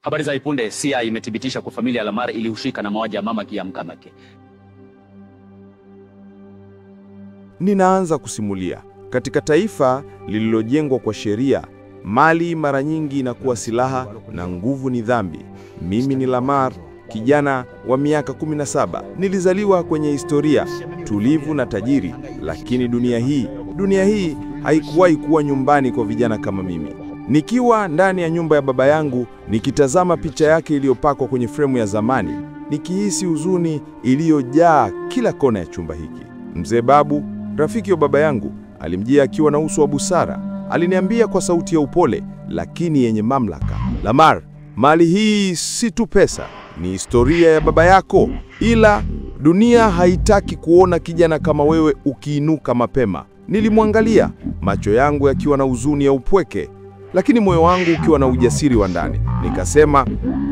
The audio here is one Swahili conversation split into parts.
Habari za ipunde, CI imethibitisha kwa familia ya Lamar ilihusika na mauaji ya mama Kiamkamake. Ninaanza kusimulia. Katika taifa lililojengwa kwa sheria, mali mara nyingi inakuwa silaha na nguvu ni dhambi. Mimi ni Lamar, kijana wa miaka 17. Nilizaliwa kwenye historia tulivu na tajiri, lakini dunia hii haikuwahi kuwa nyumbani kwa vijana kama mimi. Nikiwa ndani ya nyumba ya baba yangu, nikitazama picha yake iliyopakwa kwenye fremu ya zamani, nikihisi huzuni iliyojaa kila kona ya chumba hiki. Mzee Babu, rafiki wa baba yangu, alimjia akiwa na uso wa busara. Aliniambia kwa sauti ya upole lakini yenye mamlaka, "Lamar, mali hii si tu pesa, ni historia ya baba yako. Ila dunia haitaki kuona kijana kama wewe ukiinuka mapema." Nilimwangalia, macho yangu yakiwa na huzuni ya upweke, lakini moyo wangu ukiwa na ujasiri wa ndani. Nikasema,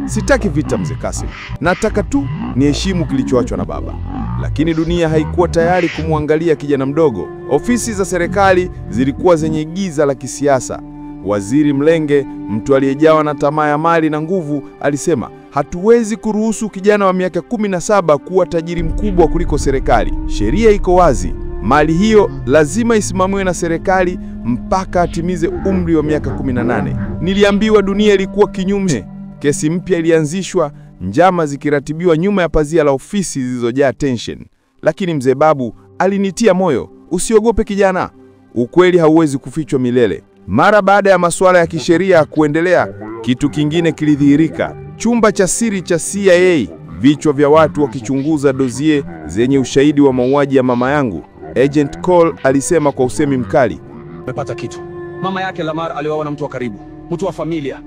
sitaki vita mzee Kasim, nataka tu niheshimu kilichoachwa na baba. Lakini dunia haikuwa tayari kumwangalia kijana mdogo. Ofisi za serikali zilikuwa zenye giza la kisiasa. Waziri Mlenge, mtu aliyejawa na tamaa ya mali na nguvu, alisema, hatuwezi kuruhusu kijana wa miaka 17 kuwa tajiri mkubwa kuliko serikali. Sheria iko wazi, mali hiyo lazima isimamiwe na serikali mpaka atimize umri wa miaka 18. Niliambiwa dunia ilikuwa kinyume. Kesi mpya ilianzishwa, njama zikiratibiwa nyuma ya pazia la ofisi zilizojaa tension. Lakini mzee Babu alinitia moyo, usiogope kijana, ukweli hauwezi kufichwa milele. Mara baada ya masuala ya kisheria kuendelea, kitu kingine kilidhihirika. Chumba cha siri cha CIA, vichwa vya watu wakichunguza dossier zenye ushahidi wa mauaji ya mama yangu. Agent Cole alisema kwa usemi mkali, "Umepata kitu. Mama yake Lamar aliuawa na mtu wa karibu, mtu wa familia.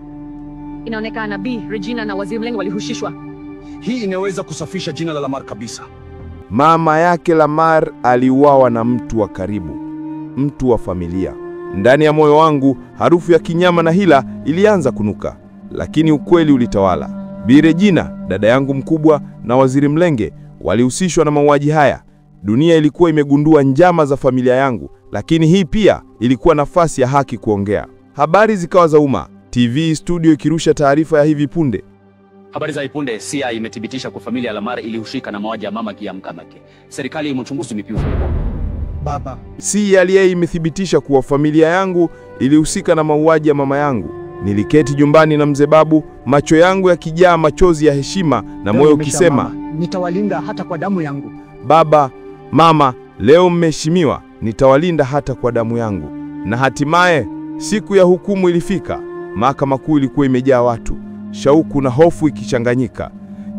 Inaonekana Bi Regina na Waziri Mlenge walihusishwa. Hii inaweza kusafisha jina la Lamar kabisa." Mama yake Lamar aliuawa na mtu wa karibu, mtu wa familia. Ndani ya moyo wangu harufu ya kinyama na hila ilianza kunuka, lakini ukweli ulitawala. Bi Regina, dada yangu mkubwa, na Waziri Mlenge walihusishwa na mauaji haya. Dunia ilikuwa imegundua njama za familia yangu, lakini hii pia ilikuwa nafasi ya haki kuongea. Habari zikawa za umma, TV studio ikirusha taarifa ya hivi punde. Habari za ipunde, CI imethibitisha kwa familia ya Lamar ilihusika na mauaji ya mama Kiamkamake. Serikali imechunguza mipigo. Baba, CIA imethibitisha kuwa familia yangu ilihusika na mauaji ya mama yangu. Niliketi jumbani na mzee Babu, macho yangu yakijaa machozi ya heshima na moyo ukisema, nitawalinda hata kwa damu yangu. Baba, mama, leo mmeheshimiwa, nitawalinda hata kwa damu yangu. Na hatimaye siku ya hukumu ilifika. Mahakama Kuu ilikuwa imejaa watu, shauku na hofu ikichanganyika.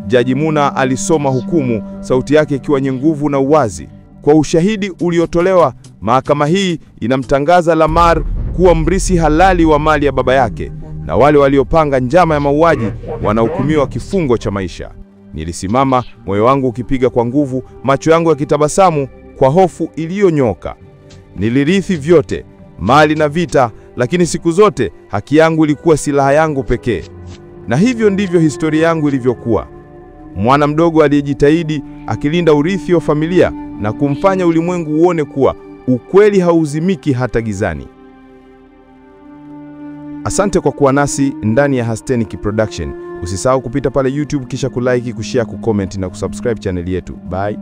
Jaji Muna alisoma hukumu, sauti yake ikiwa yenye nguvu na uwazi. Kwa ushahidi uliotolewa, mahakama hii inamtangaza Lamar kuwa mrithi halali wa mali ya baba yake, na wale waliopanga njama ya mauaji wanahukumiwa kifungo cha maisha. Nilisimama, moyo wangu ukipiga kwa nguvu, macho yangu yakitabasamu kwa hofu iliyonyoka. Nilirithi vyote, mali na vita, lakini siku zote haki yangu ilikuwa silaha yangu pekee. Na hivyo ndivyo historia yangu ilivyokuwa. Mwana mdogo aliyejitahidi akilinda urithi wa familia na kumfanya ulimwengu uone kuwa ukweli hauzimiki hata gizani. Asante kwa kuwa nasi ndani ya Hastenic Production. Usisahau kupita pale YouTube kisha kulike, kushare, kucomment na kusubscribe channel yetu. Bye.